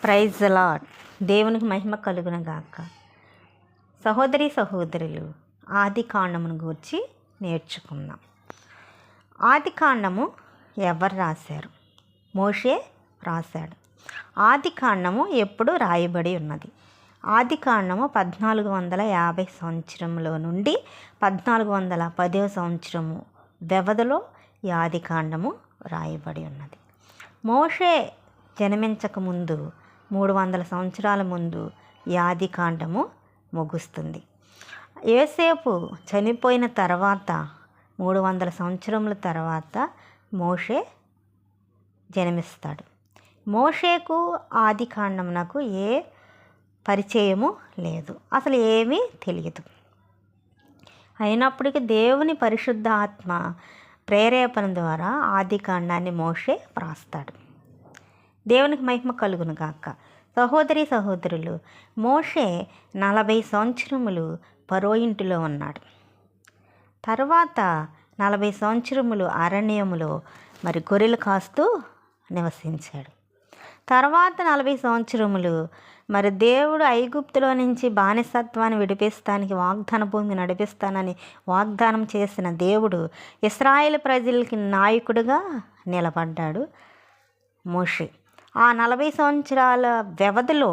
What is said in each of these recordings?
Praise lord. దేవునికి మహిమ కలుగును గాక. సహోదరి సహోదరులు, ఆది కాండమును గూర్చి నేర్చుకుందాం. ఆది కాండము ఎవరు రాశారు? మోషే రాశాడు. ఆది కాండము ఎప్పుడు రాయబడి ఉన్నది? ఆది కాండము 1450 సంవత్సరంలో నుండి 1410 సంవత్సరము వ్యవధిలో ఈ ఆది కాండము రాయబడి ఉన్నది. మోషే జన్మించకముందు 300 సంవత్సరాల ముందు ఈ ఆది కాండము ముగుస్తుంది. యోసేపు చనిపోయిన తర్వాత 300 సంవత్సరముల తర్వాత మోషే జన్మిస్తాడు. మోషేకు ఆది కాండమునకు ఏ పరిచయము లేదు, అసలు ఏమీ తెలియదు. అయినప్పటికీ దేవుని పరిశుద్ధ ఆత్మ ప్రేరేపణ ద్వారా ఆది కాండాన్ని మోషే వ్రాస్తాడు. దేవునికి మహిమ కలుగును గాక. సహోదరి సహోదరులు, మోషే 40 సంవత్సరములు ఫరో ఇంటిలో ఉన్నాడు. తర్వాత 40 సంవత్సరములు అరణ్యములో గొర్రెలు కాస్తూ నివసించాడు. తర్వాత 40 సంవత్సరములు దేవుడు ఐగుప్తులో నుంచి బానిసత్వాన్ని విడిపిస్తానికి వాగ్దాన భూమికి నడిపిస్తానని వాగ్దానం చేసిన దేవుడు ఇశ్రాయేలు ప్రజలకి నాయకుడిగా నిలబడ్డాడు మోషే. ఆ 40 సంవత్సరాల వ్యవధిలో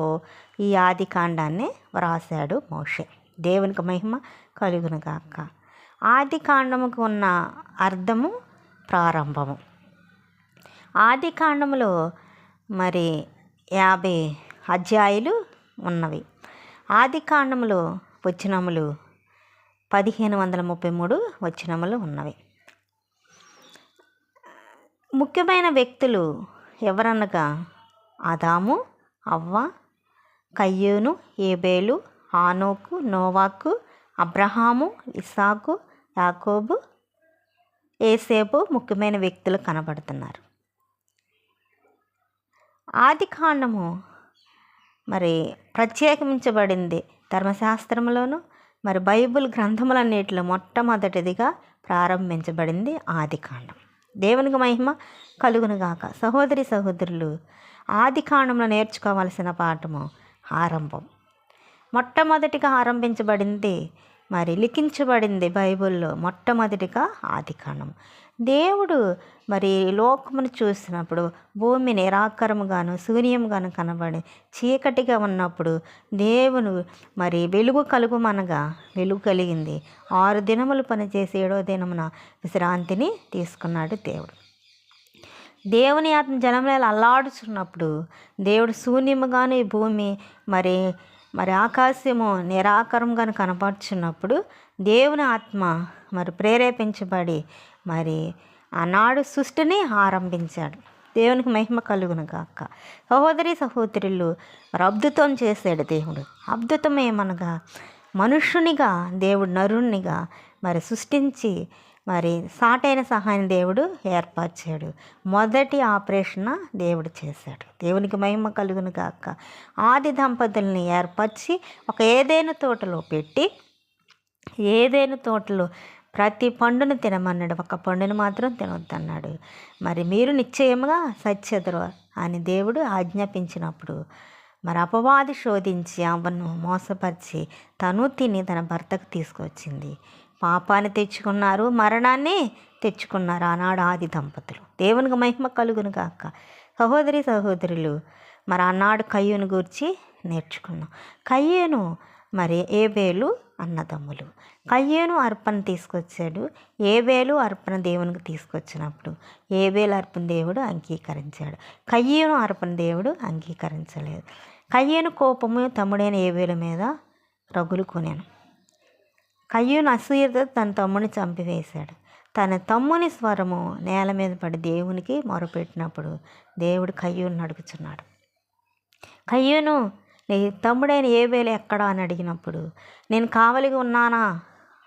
ఈ ఆది కాండాన్ని వ్రాసాడు మోషే. దేవునికి మహిమ కలుగును గాక. ఆది కాండముకు ఉన్న అర్థము ప్రారంభము. ఆది కాండములో 50 అధ్యాయులు ఉన్నవి. ఆది కాండములో వచనములు 1533 వచనములు ఉన్నవి. ముఖ్యమైన వ్యక్తులు ఎవరనగా ఆదాము, అవ్వ, కయ్యూను, ఏబేలు, హానోకు, నోవాకు, అబ్రహాము, ఇస్సాకు, యాకోబు, యోసేపు ముఖ్యమైన వ్యక్తులు కనబడుతున్నారు. ఆది కాండము ప్రత్యేకించబడింది ధర్మశాస్త్రంలోను బైబిల్ గ్రంథములన్నిటిలో మొట్టమొదటిదిగా ప్రారంభించబడింది ఆది కాండం. దేవునికి మహిమ కలుగును గాక. సహోదరి సహోదరులు, ఆది కాండంలో నేర్చుకోవాల్సిన పాఠము ఆరంభం. మొట్టమొదటిగా ఆరంభించబడింది లిఖించబడింది బైబిల్లో మొట్టమొదటిగా ఆది కాండం. దేవుడు లోకమును చూసినప్పుడు భూమి నిరాకారముగాను శూన్యముగాను కనబడి చీకటిగా ఉన్నప్పుడు దేవుడు వెలుగు కలుగుమనగా వెలుగు కలిగింది. 6 దినములు పనిచేసి 7వ దినమున విశ్రాంతిని తీసుకున్నాడు దేవుడు. దేవుని ఆత్మ జలములలో అల్లాడుచున్నప్పుడు దేవుడు శూన్యముగాను ఈ భూమి ఆకాశము నిరాకారంగాను కనపడుచున్నప్పుడు దేవుని ఆత్మ ప్రేరేపించబడి ఆనాడు సృష్టిని ఆరంభించాడు. దేవునికి మహిమ కలుగును గాక. సహోదరి సహోదరులు, అద్భుతం చేశాడు దేవుడు. అద్భుతం ఏమనగా మనుష్యునిగా దేవుడు నరునిగా సృష్టించి సాటైన సహాయం దేవుడు ఏర్పరిచాడు. మొదటి ఆపరేషన్ దేవుడు చేశాడు. దేవునికి మహిమ కలుగును గాక. ఆది దంపతుల్ని ఏర్పరిచి ఒక ఏదైనా తోటలో పెట్టి ఏదైనా తోటలో ప్రతి పండును తినమన్నాడు, ఒక పండును మాత్రం తినొద్దన్నాడు. మీరు నిశ్చయముగా సత్యదరు అని దేవుడు ఆజ్ఞాపించినప్పుడు అపవాది శోధించి అవ్వను మోసపరిచి తను తిని తన భర్తకు తీసుకొచ్చింది. పాపాన్ని తెచ్చుకున్నారు, మరణాన్ని తెచ్చుకున్నారు ఆనాడు ఆది దంపతులు. దేవునికి మహిమ కలుగును గాక. సహోదరి సహోదరులు, ఆనాడు కయ్యూను గూర్చి నేర్చుకున్నాం. కయ్యూను ఏబేలు అన్నదమ్ములు. కయ్యూను అర్పణ తీసుకొచ్చాడు, ఏబేలు అర్పణ దేవునికి తీసుకొచ్చినప్పుడు ఏబేలు అర్పణ దేవుడు అంగీకరించాడు, కయ్యూను అర్పణ దేవుడు అంగీకరించలేదు. కయ్యూను కోపము తమ్ముడైన ఏబేలు మీద రగులుకొనెను. కయ్యూను అసూయతో తన తమ్ముని చంపివేశాడు. తన తమ్ముని స్వరము నేల మీద పడి దేవునికి మొరపెట్టినప్పుడు దేవుడు కయ్యూను అడుగుచున్నాడు. కయ్యూను, నీ తమ్ముడైన ఏబేలు ఎక్కడా అని అడిగినప్పుడు నేను కావలిగా ఉన్నానా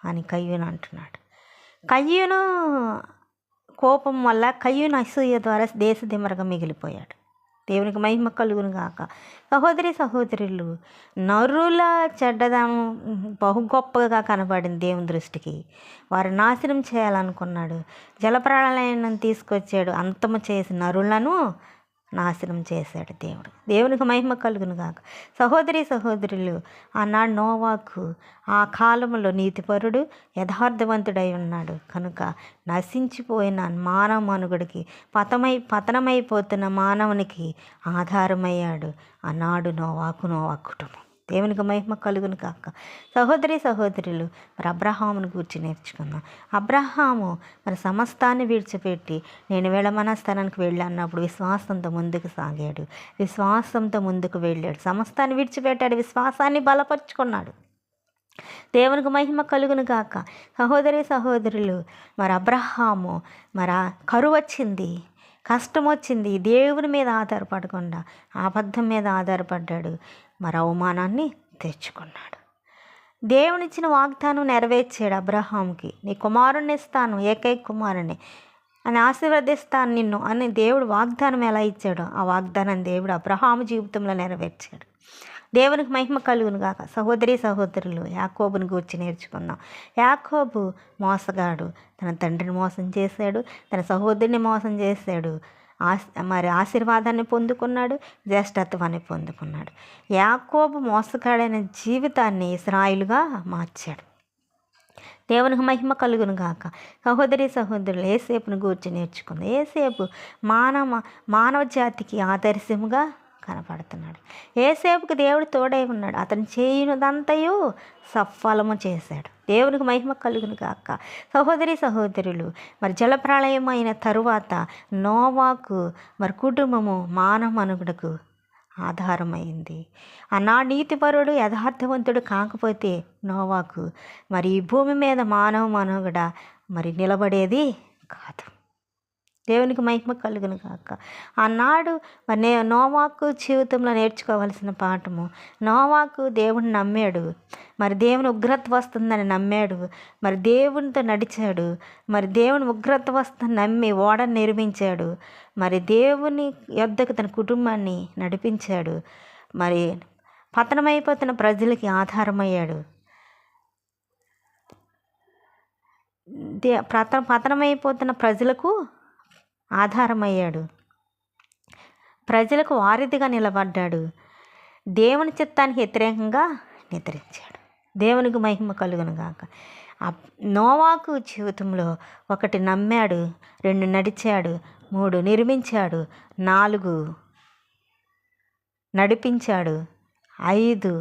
అని కయ్యూను అంటున్నాడు. కయ్యూను కోపం వల్ల కయ్యూను అసూయ ద్వారా దేశదిమ్మరగా మిగిలిపోయాడు. దేవునికి మహిమ కలుగును గాక. సహోదరి సహోదరులు, నరుల చెడ్డదనం బహు గొప్పగా కనబడింది దేవుని దృష్టికి. వారు నాశనం చేయాలనుకున్నాడు. జలప్రాణాలను తీసుకొచ్చాడు, అంతము చేసి నరులను నాశనం చేశాడు దేవుడు. దేవునికి మహిమ కలుగును గాక. సహోదరులు, ఆనాడు నోవాకు ఆ కాలంలో నీతిపరుడు, యథార్థవంతుడై ఉన్నాడు కనుక నశించిపోయిన మానవ మనుగడికి పతనమైపోతున్న మానవునికి ఆధారమయ్యాడు ఆనాడు నోవా కుటుంబం. దేవునికి మహిమ కలుగును కాక. సహోదరులు, మరి అబ్రహామును గూర్చి నేర్చుకుందాం. అబ్రహాము మరి సమస్తాన్ని విడిచిపెట్టి నేను మనస్థానానికి వెళ్ళన్నప్పుడు విశ్వాసంతో ముందుకు సాగాడు, విశ్వాసంతో ముందుకు వెళ్ళాడు, సమస్తాన్ని విడిచిపెట్టాడు, విశ్వాసాన్ని బలపరుచుకున్నాడు. దేవునికి మహిమ కలుగును గాక. సహోదరులు, మరి అబ్రహాము మరి కరువు వచ్చింది, కష్టం వచ్చింది, దేవుని మీద ఆధారపడకుండా అబద్ధం మీద ఆధారపడ్డాడు, మరి అవమానాన్ని తెచ్చుకున్నాడు. దేవునిచ్చిన వాగ్దానం నెరవేర్చాడు అబ్రహాంకి. నీ కుమారుణ్ణి ఇస్తాను, ఏకైక కుమారుణ్ణి అని ఆశీర్వదిస్తాను నిన్ను అని దేవుడు వాగ్దానం ఎలా ఇచ్చాడో ఆ వాగ్దానం దేవుడు అబ్రహాము జీవితంలో నెరవేర్చాడు. దేవునికి మహిమ కలుగును గాక. సహోదరులు, యాకోబుని గూర్చి నేర్చుకుందాం. యాకోబు మోసగాడు, తన తండ్రిని మోసం చేశాడు, తన సహోదరుని మోసం చేశాడు, మరి ఆశీర్వాదాన్ని పొందుకున్నాడు, జ్యేష్ఠత్వాన్ని పొందుకున్నాడు. యాకోబు మోసగాడైన జీవితాన్ని ఇశ్రాయేలుగా మార్చాడు. దేవునికి మహిమ కలుగును గాక. సహోదరులు, యోసేపును గూర్చి నేర్చుకుందాం. యోసేపు మానవ జాతికి ఆదర్శముగా కనపడుతున్నాడు. యోసేపుకి దేవుడు తోడై ఉన్నాడు, అతను చేయనిదంతయు సఫలము చేశాడు. దేవునికి మహిమ కలుగును గాక. సహోదరులు, మరి జలప్రళయం అయిన తరువాత నోవాకు మరి కుటుంబము మానవ మనుగడకు ఆధారమైంది. నా నీతిపరుడు యథార్థవంతుడు కాకపోతే నోవాకు మరి ఈ భూమి మీద మానవ మనుగడ మరి నిలబడేది కాదు. దేవునికి మహిమ కలుగును కాక. ఆనాడు మరి నోవాకు జీవితంలో నేర్చుకోవాల్సిన పాఠము, నోవాకు దేవుని నమ్మాడు, మరి దేవుని ఉగ్రత వస్తుందని నమ్మాడు, మరి దేవునితో నడిచాడు, మరి దేవుని ఉగ్రత వస్తుందని నమ్మి ఓడను నిర్మించాడు, మరి దేవుని యొద్దకు తన కుటుంబాన్ని నడిపించాడు, మరి పతనమైపోతున్న ప్రజలకి ఆధారమయ్యాడు. పతనమైపోతున్న ప్రజలకు ఆధారమయ్యాడు, ప్రజలకు వారధిగా నిలబడ్డాడు, దేవుని చిత్తానికి వ్యతిరేకంగా నిద్రించాడు. దేవునికి మహిమ కలుగును గాక. నోవాకు జీవితంలో 1 నమ్మాడు, 2 నడిచాడు, 3 నిర్మించాడు, 4 నడిపించాడు, 5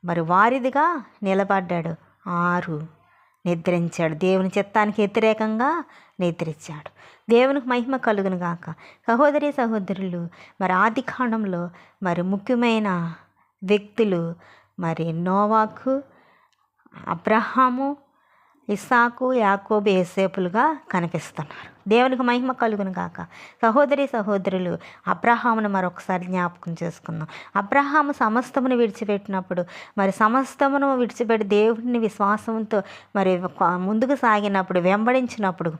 మరి వారిదిగా నిలబడ్డాడు, 6 నిద్రించాడు, దేవుని చిత్తానికి వ్యతిరేకంగా నిద్రించాడు. దేవునికి మహిమ కలుగును గాక. సహోదరులు, మరి ఆదికాండంలో మరి ముఖ్యమైన వ్యక్తులు మరి నోవాకు, అబ్రహాము, ఇస్సాకు, యాకోబు, యోసేపులుగా కనిపిస్తున్నారు. దేవునికి మహిమ కలుగును గాక. సహోదరులు, అబ్రహామును మరొకసారి జ్ఞాపకం చేసుకుందాం. అబ్రహాము సమస్తమును విడిచిపెట్టినప్పుడు మరి సమస్తమును విడిచిపెట్టి దేవుడిని విశ్వాసంతో మరి ముందుకు సాగినప్పుడు, వెంబడించినప్పుడు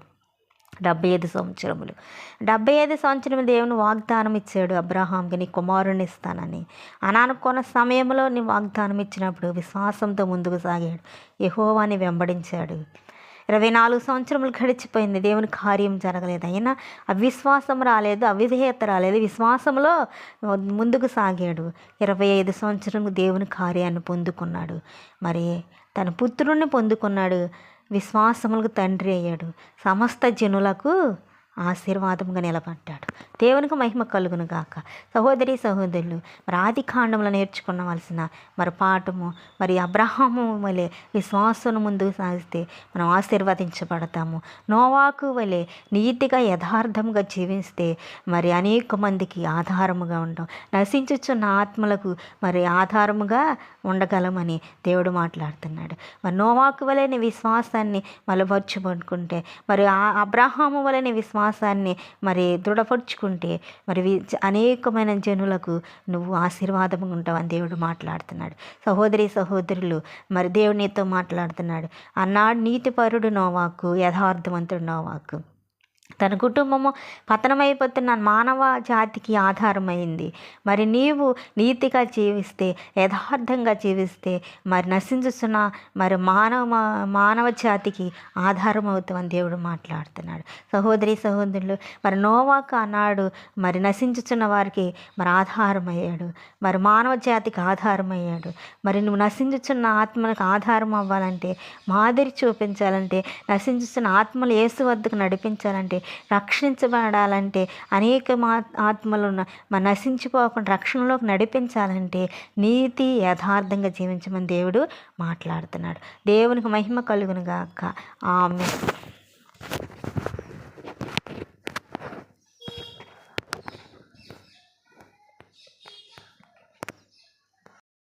75 సంవత్సరములు 75 సంవత్సరములు దేవుని వాగ్దానం ఇచ్చాడు అబ్రహాంకి, నీ కుమారుని ఇస్తానని. అనుకున్న సమయంలో నీ వాగ్దానం ఇచ్చినప్పుడు విశ్వాసంతో ముందుకు సాగాడు, యెహోవాని వెంబడించాడు. 24 సంవత్సరములు గడిచిపోయింది, దేవుని కార్యం జరగలేదు. అయినా అవిశ్వాసం రాలేదు, అవిధేయత రాలేదు, విశ్వాసంలో ముందుకు సాగాడు. 25 సంవత్సరం దేవుని కార్యాన్ని పొందుకున్నాడు, మరి తన పుత్రుణ్ణి పొందుకున్నాడు, విశ్వాసములకు తండ్రి అయ్యాడు, సమస్త జనులకు ఆశీర్వాదంగా నిలబడ్డాడు. దేవునికి మహిమ కలుగును గాక. సహోదరులు, మరి ఆదికాండంలో నేర్చుకునవలసిన మరి పాఠము, మరి అబ్రహాము వలె విశ్వాసం ముందుకు సాగితే మనం ఆశీర్వదించబడతాము. నోవాకు వలె నీతిగా యథార్థంగా జీవిస్తే మరి అనేక మందికి ఆధారముగా ఉంటాం, నశించుచున్న ఆత్మలకు మరి ఆధారముగా ఉండగలమని దేవుడు మాట్లాడుతున్నాడు. మరి నోవాకు వలె నీ విశ్వాసాన్ని బలపరుచుకుంటే, మరి అబ్రహాము వలె నీ విశ్వాసాన్ని మరి దృఢపరుచుకుంటే మరి అనేకమైన జనులకు నువ్వు ఆశీర్వాదంగా ఉంటావని దేవుడు మాట్లాడుతున్నాడు. సహోదరులు, మరి దేవుడు నీతో మాట్లాడుతున్నాడు. అన్నాడు నీతిపరుడు నోవాకు, యథార్థవంతుడు నోవాకు. తన కుటుంబము పతనమైపోతున్న మానవ జాతికి ఆధారమైంది. మరి నీవు నీతిగా జీవిస్తే, యథార్థంగా జీవిస్తే మరి నశించుతున్న మరి మానవ జాతికి ఆధారం అవుతామని దేవుడు మాట్లాడుతున్నాడు. సహోదరి సహోదరులు, మరి నోవాకు ఆనాడు మరి నశించుతున్న వారికి మరి ఆధారమయ్యాడు, మరి మానవ జాతికి ఆధారమయ్యాడు. మరి నువ్వు నశించుతున్న ఆత్మలకు ఆధారం అవ్వాలంటే, మాదిరి చూపించాలంటే, నశించుతున్న ఆత్మలు యేసు వద్దకు నడిపించాలంటే, రక్షించబడాలంటే, అనేక ఆత్మలను నశించిపోకుండా రక్షణలోకి నడిపించాలంటే నీతి యథార్థంగా జీవించమని దేవుడు మాట్లాడుతున్నాడు. దేవునికి మహిమ కలుగును గాక. ఆమేన్.